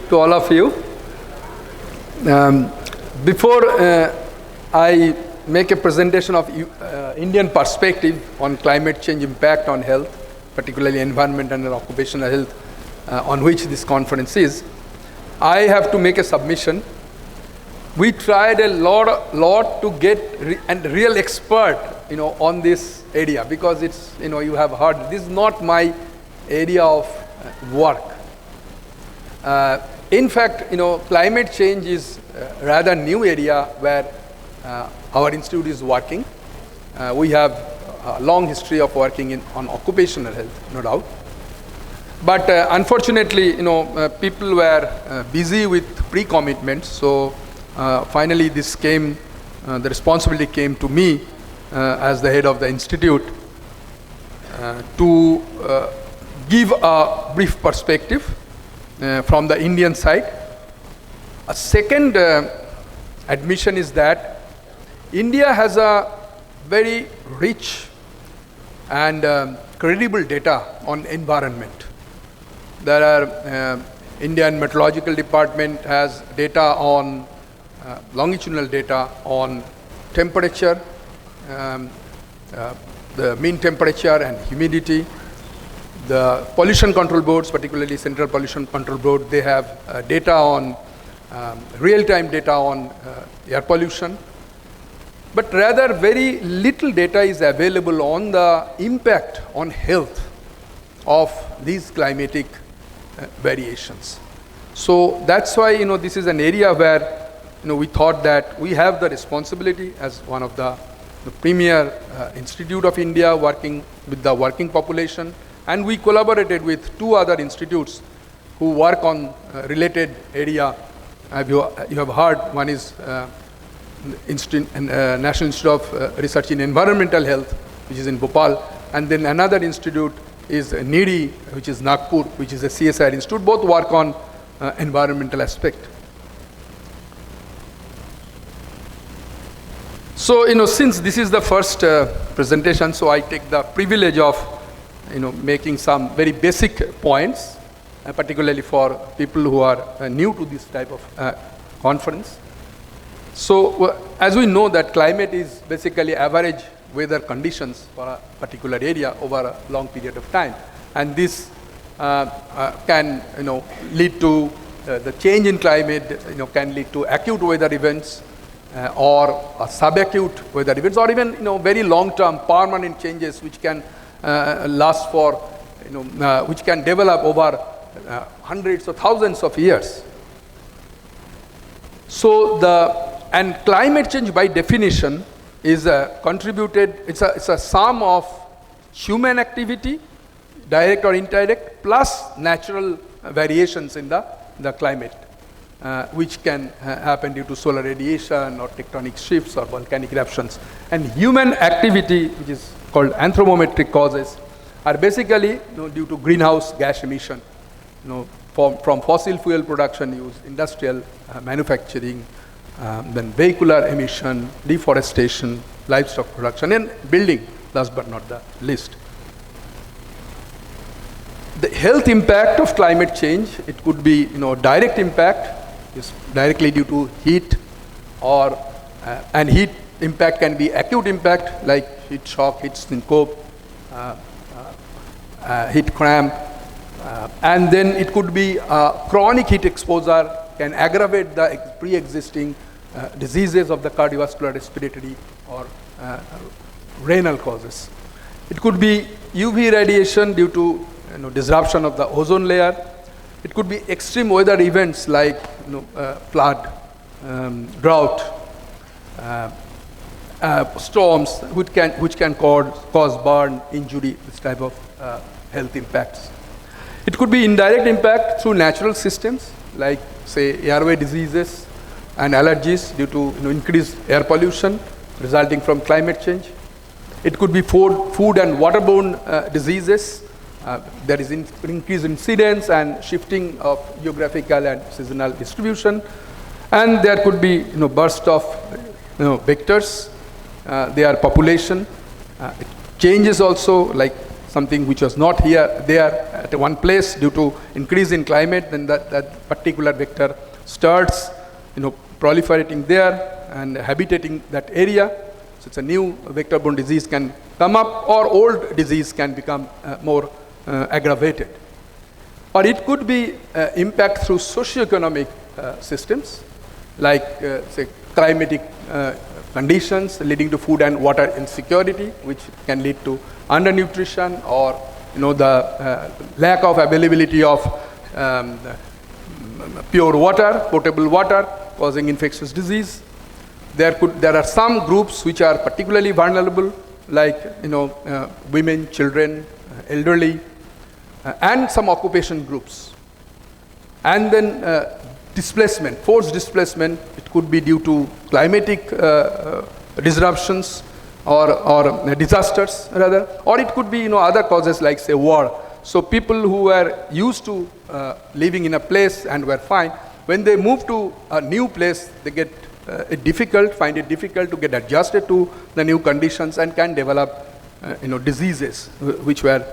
to all of you. Before I make a presentation of Indian perspective on climate change impact on health, particularly environment and occupational health, on which this conference is, I have to make a submission. We tried a lot to get a real expert, on this area, because it's, you have heard, this is not my area of work. In fact, climate change is a rather new area where our institute is working. We have a long history of working on occupational health, no doubt. But unfortunately, people were busy with pre-commitments. So finally, the responsibility came to me as the head of the institute to give a brief perspective from the Indian side. A second admission is that India has a very rich and credible data on environment. There are Indian Meteorological Department has data on longitudinal data on temperature, the mean temperature and humidity. The pollution control boards, particularly Central Pollution Control Board, they have data on real-time data on air pollution. But rather, very little data is available on the impact on health of these climatic variations. So that's why this is an area where we thought that we have the responsibility as one of the premier institute of India working with the working population, and we collaborated with two other institutes who work on related area. You have heard, one is National Institute of Research in Environmental Health, which is in Bhopal, and then another institute is NIDI, which is Nagpur, which is a CSIR institute. Both work on environmental aspect. So, since this is the first presentation, so I take the privilege of, making some very basic points, particularly for people who are new to this type of conference. So, as we know that climate is basically average weather conditions for a particular area over a long period of time, and this can, lead to the change in climate, can lead to acute weather events, or subacute weather events, or even very long-term permanent changes which can last for which can develop over hundreds or thousands of years. So and climate change by definition is contributed. It's a sum of human activity, direct or indirect, plus natural variations in the climate. Which can happen due to solar radiation or tectonic shifts or volcanic eruptions. And human activity, which is called anthropometric causes, are basically due to greenhouse gas emission, from fossil fuel production use, industrial manufacturing, then vehicular emission, deforestation, livestock production, and building, last but not the least. The health impact of climate change, it could be direct impact, is directly due to heat, or and heat impact can be acute impact like heat shock, heat syncope, heat cramp, and then it could be chronic heat exposure can aggravate the pre-existing diseases of the cardiovascular, respiratory, or renal causes. It could be UV radiation due to disruption of the ozone layer. It could be extreme weather events like flood, drought, storms, which can cause burn, injury, this type of health impacts. It could be indirect impact through natural systems, like say airway diseases and allergies due to increased air pollution resulting from climate change. It could be food and waterborne diseases. There is increased incidence and shifting of geographical and seasonal distribution, and there could be burst of vectors. They are population changes also, like something which was not there at one place due to increase in climate, then that particular vector starts, proliferating there and habitating that area. So it's a new vector-borne disease can come up, or old disease can become more aggravated. Or it could be impact through socioeconomic systems, like say climatic conditions leading to food and water insecurity, which can lead to undernutrition, or the lack of availability of pure water, potable water, causing infectious disease. There are some groups which are particularly vulnerable, like women, children, elderly, and some occupation groups. And then displacement, forced displacement. It could be due to climatic disruptions or disasters rather, or it could be other causes like say war. So people who were used to living in a place and were fine, when they move to a new place, they get find it difficult to get adjusted to the new conditions, and can develop diseases which were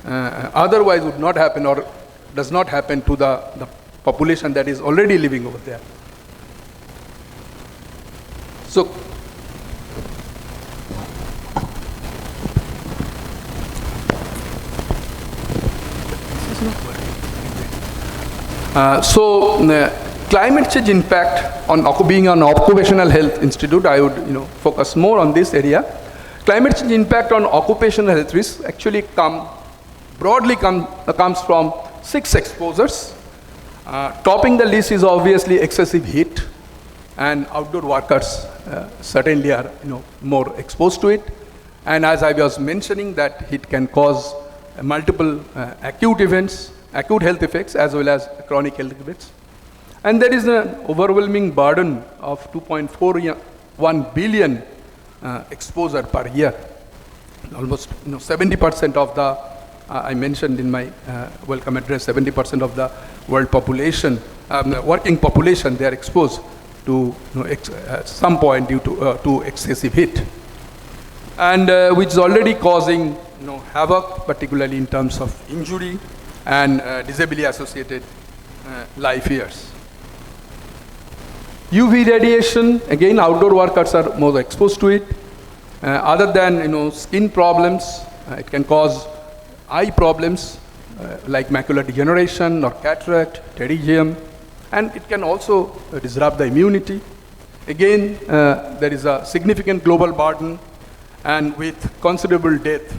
otherwise would not happen, or does not happen to the population that is already living over there. So climate change impact on being an occupational health institute, I would focus more on this area. Climate change impact on occupational health risks actually broadly comes from 6 exposures. Topping the list is obviously excessive heat, and outdoor workers certainly are more exposed to it. And as I was mentioning, that heat can cause multiple acute health effects as well as chronic health effects. And there is an overwhelming burden of 2.41 billion exposure per year. Almost 70% of the, I mentioned in my welcome address, 70% of the world population, working population, they are exposed to at some point due to excessive heat, and which is already causing havoc, particularly in terms of injury and disability associated life years. UV radiation, again, outdoor workers are more exposed to it. Other than skin problems, it can cause eye problems like macular degeneration or cataract, pterygium, and it can also disrupt the immunity. Again, there is a significant global burden, and with considerable death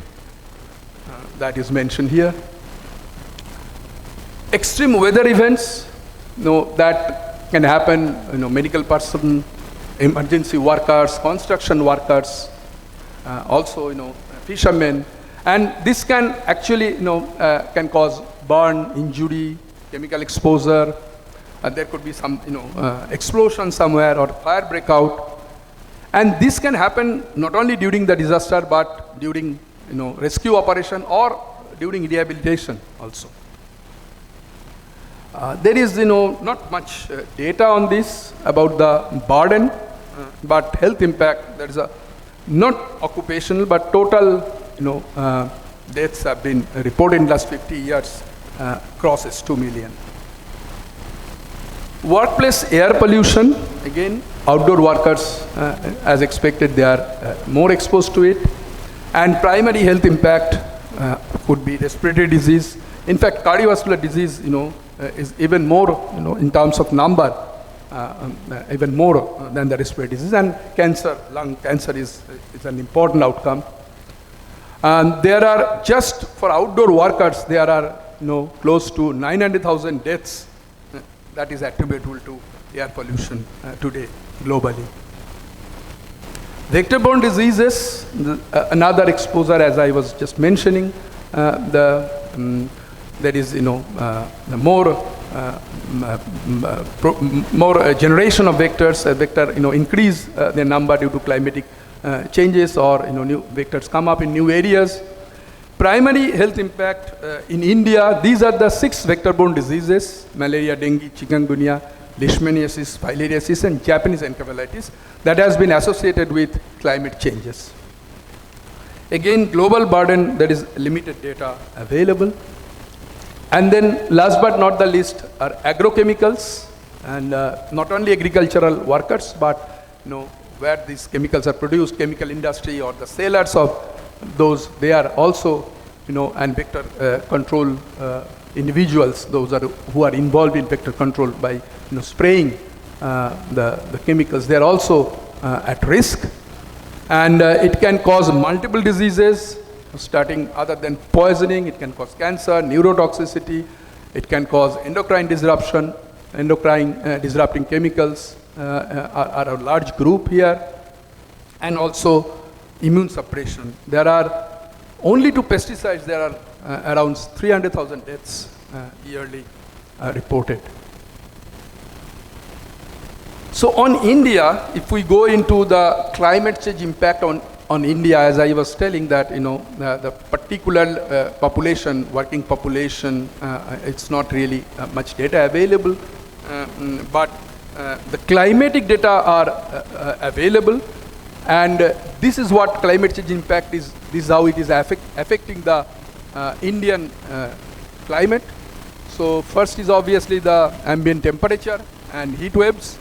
that is mentioned here. Extreme weather events, that can happen, medical person, emergency workers, construction workers, also, fishermen, and this can actually, can cause burn, injury, chemical exposure. There could be some, explosion somewhere or fire breakout, and this can happen not only during the disaster but during, rescue operation or during rehabilitation also. There is, not much data on this about the burden, but health impact. There is a not occupational, but total, deaths have been reported in the last 50 years, crosses 2 million. Workplace air pollution, again, outdoor workers, as expected, they are more exposed to it, and primary health impact could be respiratory disease. In fact, cardiovascular disease, is even more, in terms of number, even more than the respiratory disease, and cancer, lung cancer is an important outcome. And there are, just for outdoor workers, there are close to 900,000 deaths that is attributable to air pollution today globally. Vector-borne diseases, another exposure, as I was just mentioning, there is more generation of vectors. Vector increase their number due to climatic changes, or new vectors come up in new areas. Primary health impact in India, these are the 6 vector-borne diseases: malaria, dengue, chikungunya, leishmaniasis, filariasis, and Japanese encephalitis, that has been associated with climate changes. Again, global burden, there is limited data available. And then last but not the least are agrochemicals, and not only agricultural workers, but where these chemicals are produced, chemical industry or the sellers of those, they are also and vector control individuals, those are who are involved in vector control by spraying the chemicals. They are also at risk, and it can cause multiple diseases, starting other than poisoning. It can cause cancer, neurotoxicity. It can cause endocrine disruption. Endocrine disrupting chemicals are a large group here, and also immune suppression. There are only to pesticides, there are around 300,000 deaths yearly reported. So on India, if we go into the climate change impact on India, as I was telling that, the particular population, working population, it's not really much data available, but the climatic data are available, and this is what climate change impact is. This is how it is affecting the Indian climate. So first is obviously the ambient temperature and heat waves.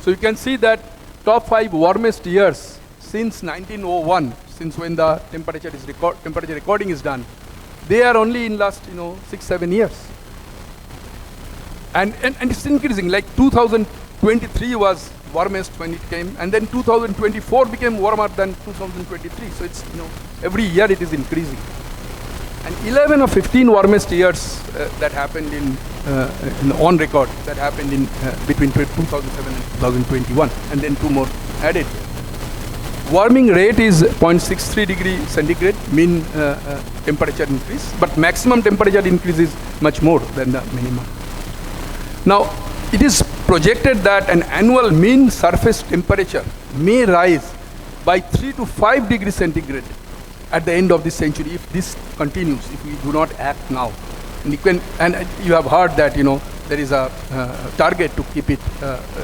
So you can see that top 5 warmest years since 1901, since when the temperature recording is done, they are only in last 6-7 years, and it's increasing. Like 2023 was warmest when it came, and then 2024 became warmer than 2023. So it's every year it is increasing, and 11 or 15 warmest years that happened on record, that happened in between 2007 and 2021, and then 2 more added. Warming rate is 0.63 degree centigrade, mean temperature increase, but maximum temperature increase is much more than the minimum. Now, it is projected that an annual mean surface temperature may rise by 3 to 5 degrees centigrade at the end of this century if this continues, if we do not act now. And you have heard that there is a target to keep it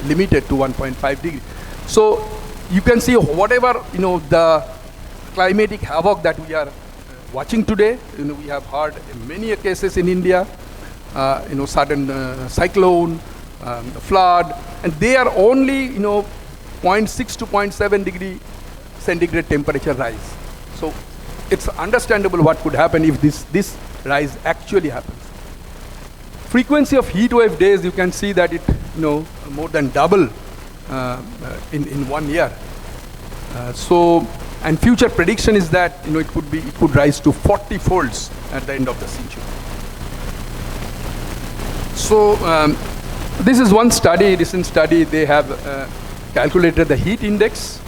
limited to 1.5 degree. So you can see whatever the climatic havoc that we are watching today. We have heard many cases in India, sudden cyclone, flood, and they are only 0.6 to 0.7 degree centigrade temperature rise. So it's understandable what could happen if this rise actually happens. Frequency of heat wave days, you can see that it more than double in 1 year. And future prediction is that it could rise to 40 folds at the end of the century. So this is one study, recent study. They have calculated the heat index,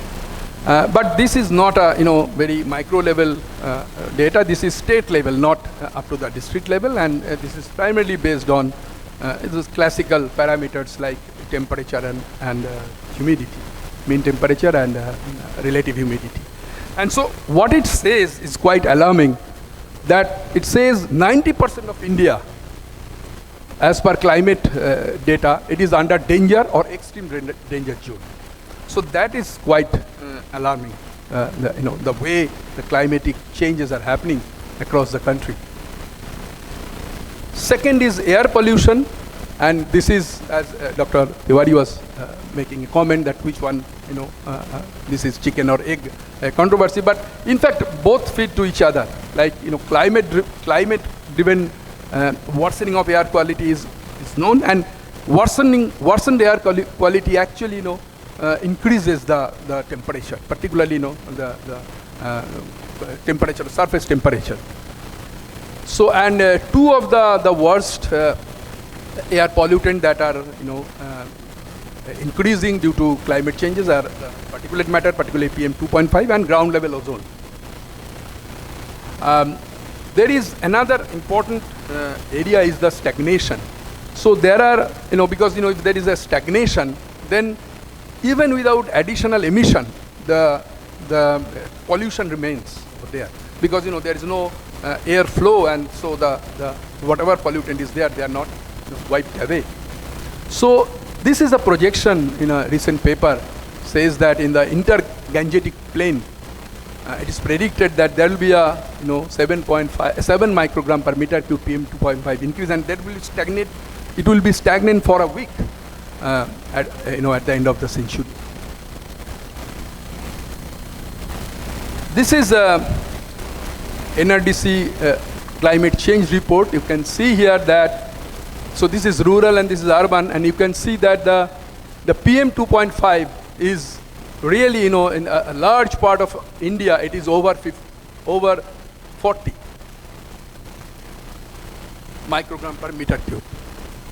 but this is not a very micro level data. This is state level, not up to the district level, and this is primarily based on classical parameters like temperature and humidity, mean temperature and relative humidity. And so what it says is quite alarming, that it says 90% of India, as per climate data, it is under danger or extreme danger zone. So that is quite alarming, the way the climatic changes are happening across the country. Second is air pollution, and this is, as Dr. Tiwari was making a comment, that which one, this is chicken or egg controversy, but in fact both feed to each other. Like climate-driven worsening of air quality is known, and worsened air quality actually increases the temperature, particularly the temperature, surface temperature. So, and 2 of the worst air pollutants that are increasing due to climate changes are particulate matter, particularly PM2.5, and ground level ozone. There is another important area is the stagnation. So there are, because if there is a stagnation, then even without additional emission, the pollution remains over there, because there is no air flow, and so the whatever pollutant is there, they are not wiped away. So this is a projection in a recent paper, says that in the inter-Gangetic plain, it is predicted that there will be a 7 microgram per meter cube PM 2.5 increase, and that will stagnate. It will be stagnant for a week at the end of the century. This is NRDC climate change report. You can see here that, so this is rural and this is urban, and you can see that the PM 2.5 is really, in a large part of India, it is over 40 microgram per meter cube.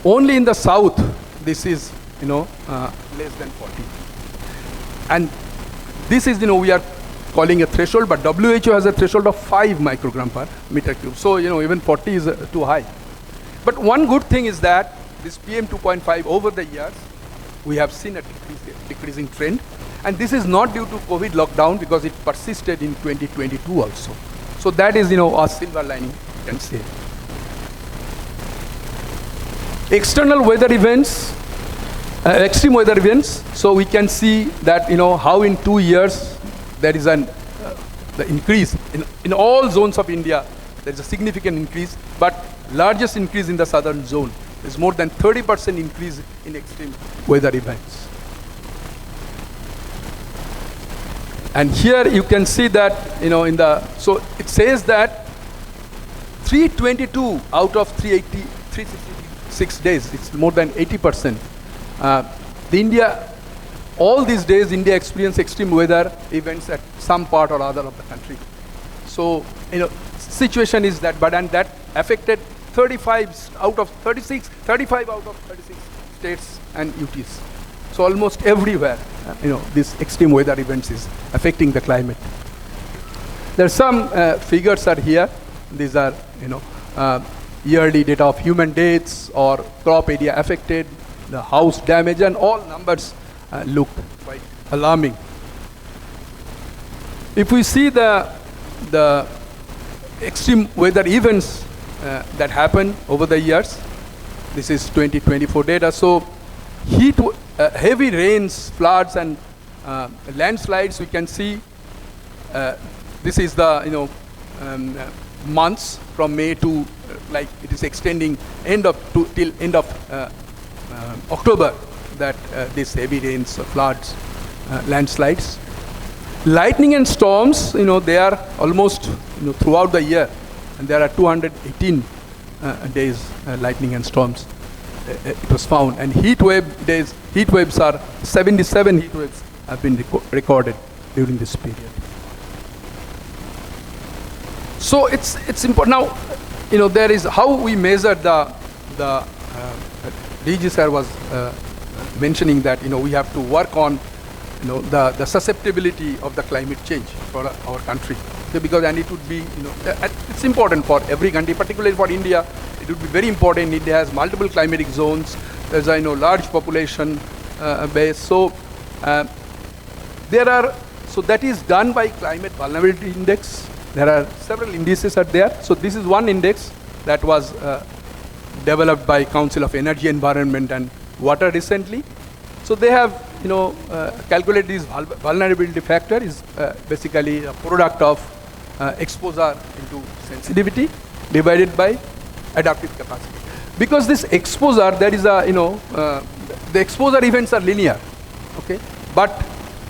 Only in the south, this is, less than 40. And this is, we are calling a threshold, but WHO has a threshold of 5 microgram per meter cube. So, even 40 is too high. But one good thing is that this PM 2.5 over the years, we have seen a decreasing trend. And this is not due to COVID lockdown, because it persisted in 2022 also. So that is, a silver lining, you can say. External weather events, extreme weather events. So we can see that, how in 2 years there is the increase in all zones of India. There is a significant increase, but largest increase in the southern zone. There's more than 30% increase in extreme weather events. And here you can see that, so it says that 322 out of 366 days, it's more than 80%. All these days, India experienced extreme weather events at some part or other of the country. So, situation is that, and that affected 35 out of 36 states and UTs. So almost everywhere, this extreme weather events is affecting the climate. There are some figures are here. These are, yearly data of human deaths or crop area affected, the house damage, and all numbers look quite alarming. If we see the extreme weather events that happen over the years, this is 2024 data. So heavy rains, floods, and landslides, we can see. This is the months from May to it is extending till end of October, that these heavy rains, floods, landslides. Lightning and storms, they are almost throughout the year, and there are 218 days lightning and storms. It was found, and heat waves are 77 heat waves have been recorded during this period. So it's important now. There is how we measure the DG sir was mentioning that we have to work on the susceptibility of the climate change for our country. So because, and it would be it's important for every country, particularly for India. It would be very important. India has multiple climatic zones. There's a large population base. So so that is done by Climate Vulnerability Index. There are several indices are there. So this is one index that was developed by Council of Energy, Environment and Water recently. So they have calculated this vulnerability factor is basically a product of exposure into sensitivity divided by adaptive capacity. Because this exposure, there is a, the exposure events are linear, okay? But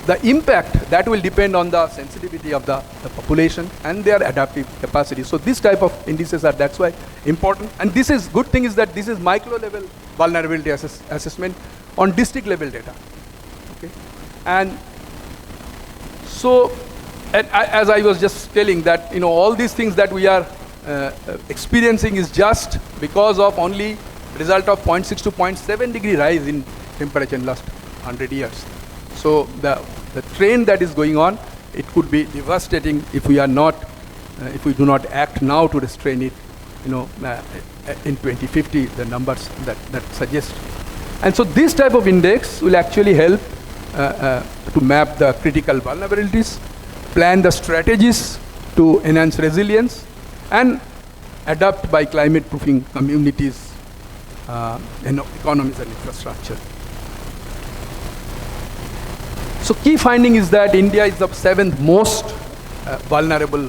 the impact, that will depend on the sensitivity of the population and their adaptive capacity. So this type of indices are, that's why important. And this is, good thing is that this is micro level vulnerability assessment on district level data, okay? And so, as I was just telling that, all these things that we are experiencing is just because of only result of 0.6 to 0.7 degree rise in temperature in last 100 years. So the trend that is going on, it could be devastating if we are not, if we do not act now to restrain it. In 2050, the numbers that suggest. And so this type of index will actually help to map the critical vulnerabilities, plan the strategies to enhance resilience, and adapt by climate-proofing communities, economies and infrastructure. So key finding is that India is the 7th most vulnerable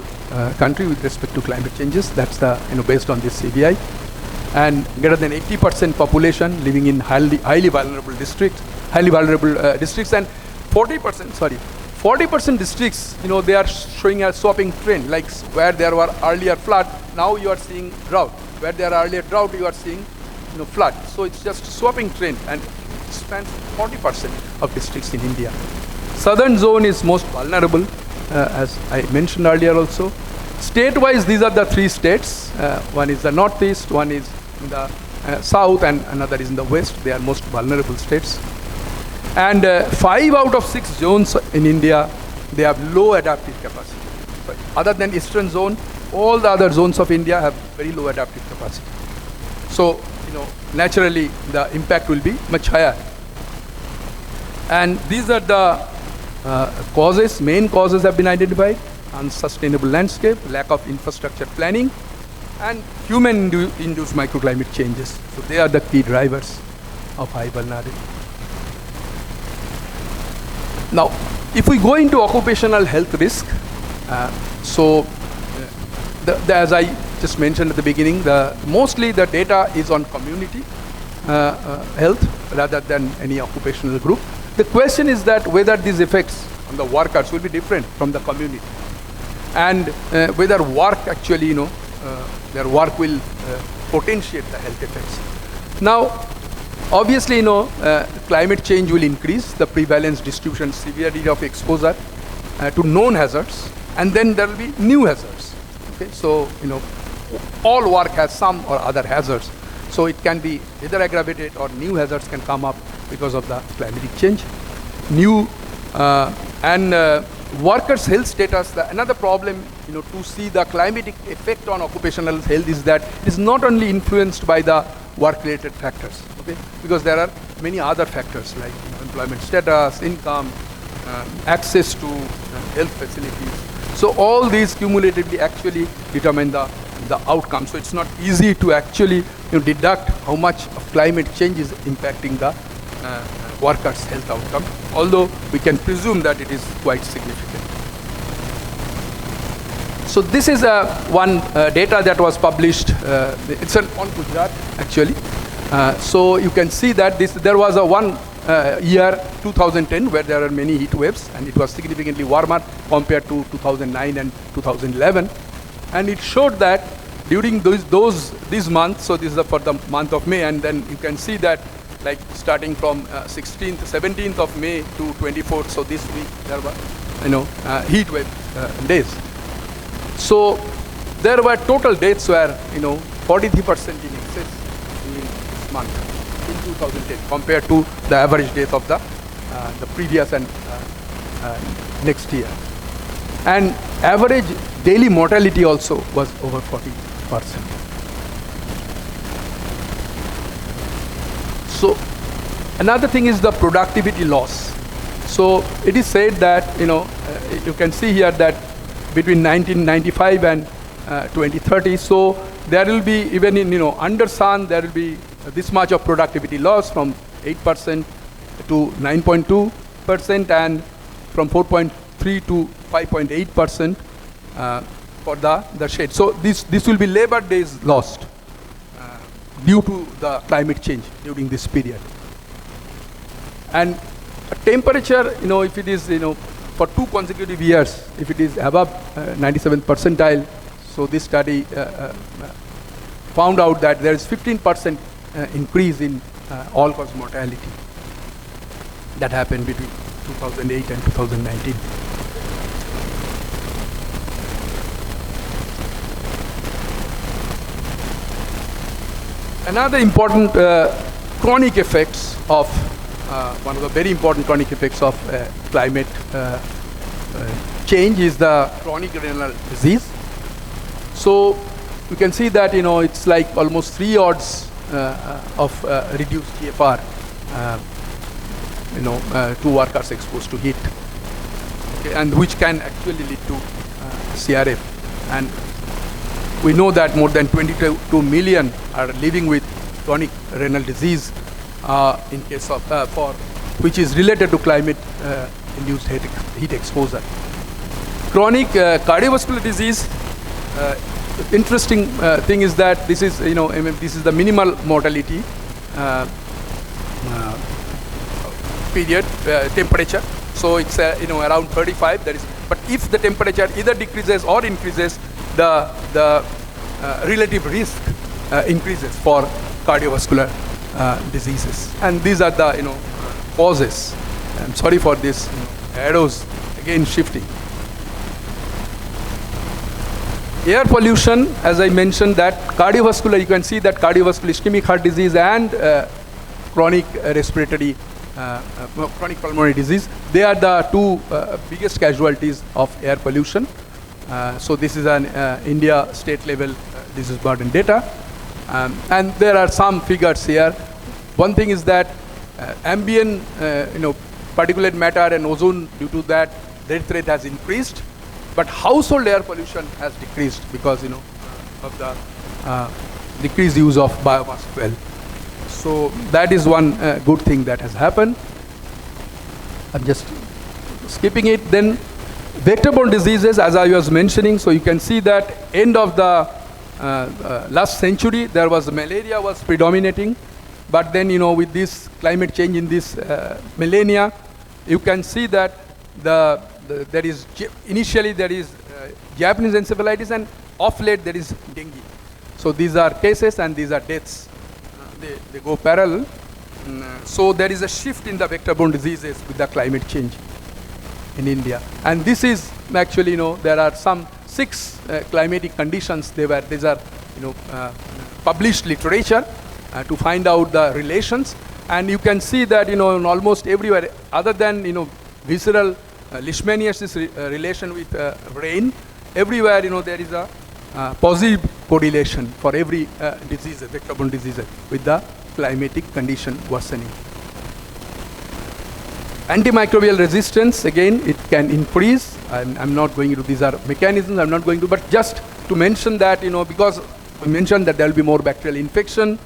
country with respect to climate changes. That's the, based on this CBI. And greater than 80% population living in highly vulnerable districts, and 40% districts, they are showing a swapping trend, like where there were earlier flood, now you are seeing drought. Where there are earlier drought, you are seeing, flood. So it's just swapping trend, and it spans 40% of districts in India. Southern zone is most vulnerable, as I mentioned earlier also. State-wise, these are the three states. One is the northeast, one is in the south, and another is in the west. They are most vulnerable states. And 5 out of 6 zones in India, they have low adaptive capacity. But other than eastern zone, all the other zones of India have very low adaptive capacity. So, naturally, the impact will be much higher. And these are the causes, main causes have been identified: unsustainable landscape, lack of infrastructure planning, and human-induced microclimate changes. So they are the key drivers of high vulnerability. Now, if we go into occupational health risk, as I just mentioned at the beginning, mostly the data is on community health rather than any occupational group. The question is that whether these effects on the workers will be different from the community, and whether work actually, their work will potentiate the health effects. Now, obviously, climate change will increase the prevalence, distribution, severity of exposure to known hazards, and then there will be new hazards. Okay, so all work has some or other hazards. So it can be either aggravated or new hazards can come up because of the climatic change. Workers' health status. Another problem, to see the climatic effect on occupational health is that it is not only influenced by the work-related factors, okay? Because there are many other factors like employment status, income, access to health facilities. So all these cumulatively actually determine the outcome. So it's not easy to actually deduct how much of climate change is impacting the workers' health outcome, although we can presume that it is quite significant. So this is one data that was published. It's on Gujarat actually. So you can see that there was a one year 2010 where there are many heat waves, and it was significantly warmer compared to 2009 and 2011, and it showed that during these months. So this is for the month of May, and then you can see that like starting from 17th of May to 24th. So this week there were heat wave days. So there were total deaths were 43% in excess in this month in 2010 compared to the average death of the previous and next year. And average daily mortality also was over 40%. So another thing is the productivity loss. So it is said that, you can see here that between 1995 and 2030, so there will be, even in, under sun, there will be this much of productivity loss from 8% to 9.2% and from 4.3 to 5.8% for the shade. So this will be labor days lost due to the climate change during this period. And temperature, if it is, for 2 consecutive years, if it is above 97th percentile, so this study found out that there is 15% increase in all-cause mortality that happened between 2008 and 2019. Another important chronic effects of one of the very important chronic effects of climate change is the chronic renal disease. So you can see that it's like almost 3 odds of reduced GFR to workers exposed to heat, okay, and which can actually lead to CRF. And we know that more than 22 million are living with chronic renal disease in case of which is related to climate induced heat exposure. Chronic cardiovascular disease, interesting thing is that this is, this is the minimal mortality period, temperature. So it's, around 35. That is, but if the temperature either decreases or increases, the relative risk increases for cardiovascular diseases. And these are the, causes. I'm sorry for this, arrows again shifting. Air pollution, as I mentioned, that cardiovascular, you can see that cardiovascular ischemic heart disease and chronic respiratory, chronic pulmonary disease, they are the two biggest casualties of air pollution. So this is an India state level disease burden data. And there are some figures here. One thing is that ambient, particulate matter and ozone, due to that, death rate has increased. But household air pollution has decreased because, of the decreased use of biomass fuel. So that is one good thing that has happened. I'm just skipping it. Then vector-borne diseases, as I was mentioning, so you can see that end of the last century, there was malaria was predominating. But then, with this climate change in this millennia, you can see that there is initially there is Japanese encephalitis, and of late there is dengue. So these are cases and these are deaths. They go parallel. So there is a shift in the vector-borne diseases with the climate change in India. And this is actually, there are some 6 climatic conditions. These are, published literature to find out the relations. And you can see that, in almost everywhere, other than, visceral leishmaniasis relation with rain, everywhere, there is a positive correlation for every disease, vector-borne disease, with the climatic condition worsening. Antimicrobial resistance, again, it can increase. I'm not going to, these are mechanisms, I'm not going to, but just to mention that, because we mentioned that there will be more bacterial infection,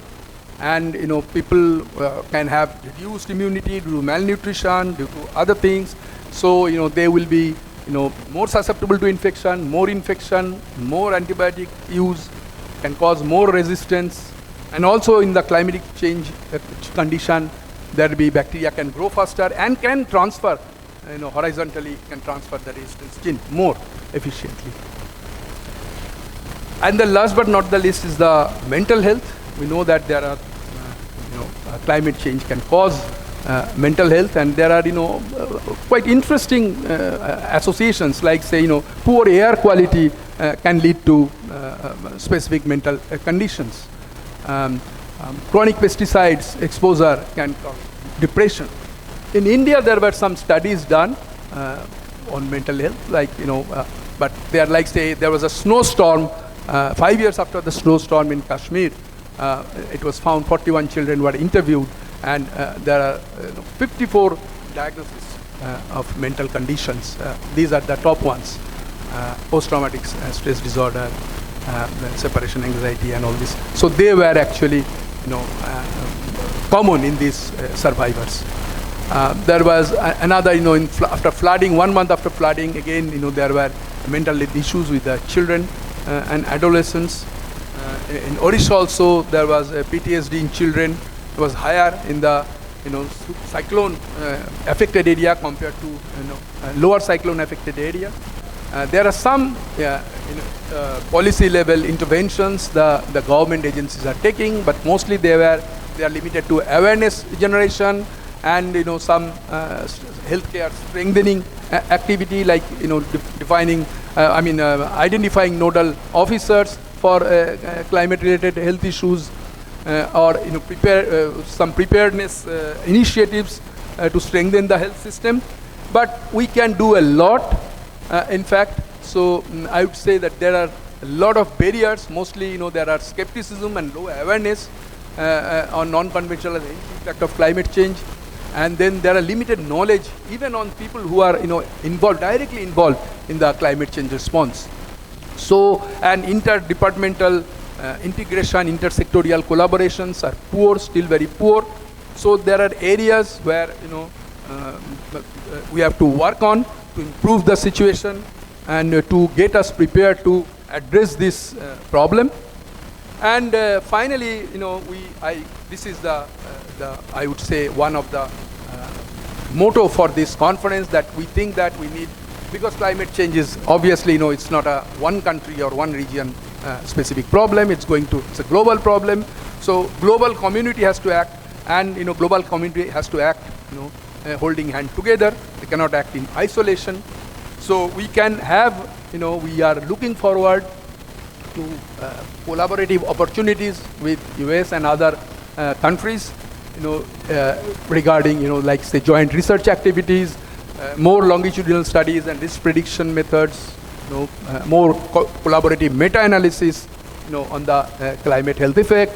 and, people can have reduced immunity due to malnutrition, due to other things. So, they will be, more susceptible to infection, more antibiotic use can cause more resistance. And also in the climatic change condition, there will be bacteria can grow faster and can transfer, horizontally can transfer the resistance gene more efficiently. And the last but not the least is the mental health. We know that there are, climate change can cause mental health, and there are, quite interesting associations, like say, poor air quality can lead to specific mental conditions. Chronic pesticides exposure can cause depression. In India, there were some studies done on mental health, like, but they are like, say, there was a snowstorm 5 years after the snowstorm in Kashmir. It was found 41 children were interviewed, and there are 54 diagnoses of mental conditions. These are the top ones: post-traumatic stress disorder, separation anxiety, and all this. So they were actually, common in these survivors. There was another, after flooding, 1 month after flooding, again, there were mental issues with the children and adolescents. In Odisha also, there was a PTSD in children. It was higher in the, cyclone affected area compared to, lower cyclone affected area. There are some policy level interventions the government agencies are taking, but mostly they are limited to awareness generation and, some healthcare strengthening activity, like, defining, identifying nodal officers for climate-related health issues, or some preparedness initiatives to strengthen the health system. But we can do a lot, in fact. So I would say that there are a lot of barriers. Mostly, there are skepticism and low awareness on non-conventional impact of climate change. And then there are limited knowledge even on people who are, directly involved in the climate change response. So, and interdepartmental integration, intersectorial collaborations are poor, still very poor. So there are areas where, we have to work on to improve the situation. and to get us prepared to address this problem. And finally, this is I would say one of the motto for this conference, that we think that we need, because climate change is obviously, it's not a one country or one region specific problem. It's a global problem. So global community has to act, and global community has to act, holding hand together. They cannot act in isolation. So we can have, we are looking forward to collaborative opportunities with US and other countries, regarding, like say joint research activities, more longitudinal studies and risk prediction methods, more collaborative meta-analysis, on the climate health effect,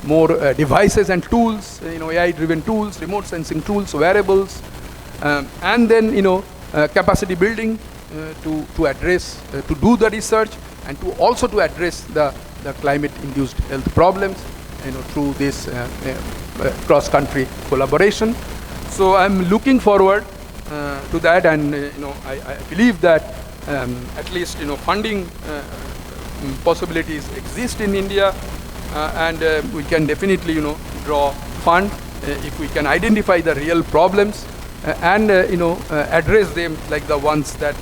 more devices and tools, AI-driven tools, remote sensing tools, wearables, and then, capacity building to address, to do the research, and to also to address the climate-induced health problems, through this cross-country collaboration. So I'm looking forward to that, and I believe that at least funding possibilities exist in India, and we can definitely draw fund if we can identify the real problems and address them, like the ones that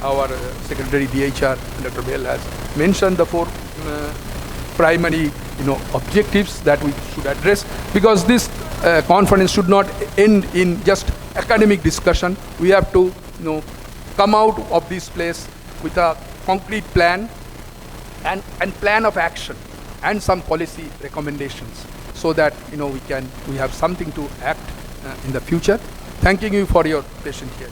our Secretary DHR, Dr. Bell, has mentioned, the 4 primary objectives that we should address, because this conference should not end in just academic discussion. We have to come out of this place with a concrete plan and plan of action and some policy recommendations, so that we have something to act in the future. Thanking you for your patient here.